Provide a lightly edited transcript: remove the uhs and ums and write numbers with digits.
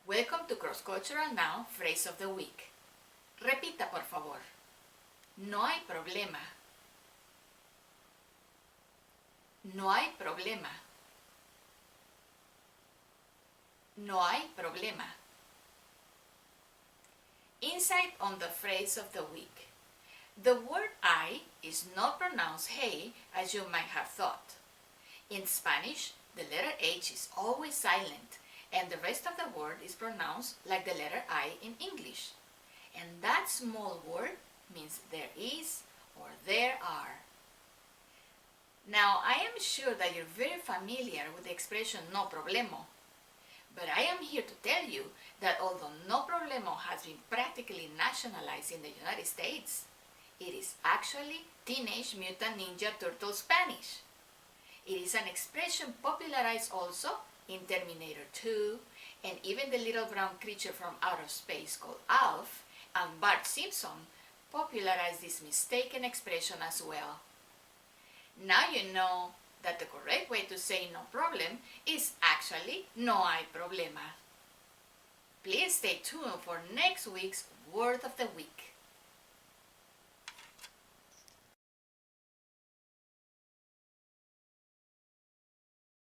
Welcome to Cross Cultural Now, Phrase of the Week. Repita, por favor. No hay problema. No hay problema. No hay problema. Insight on the phrase of the week. The word I is not pronounced hey as you might have thought. In Spanish, the letter H is always silent, and the rest of the word is pronounced like the letter I in English. And that small word means there is or there are. Now, I am sure that you're very familiar with the expression no problemo. But I am here to tell you that although no problemo has been practically nationalized in the United States, it is actually Teenage Mutant Ninja Turtle Spanish. It is an expression popularized also in Terminator 2, and even the little brown creature from outer space called Alf and Bart Simpson popularized this mistaken expression as well. Now you know that the correct way to say no problem is actually no hay problema. Please stay tuned for next week's Word of the Week.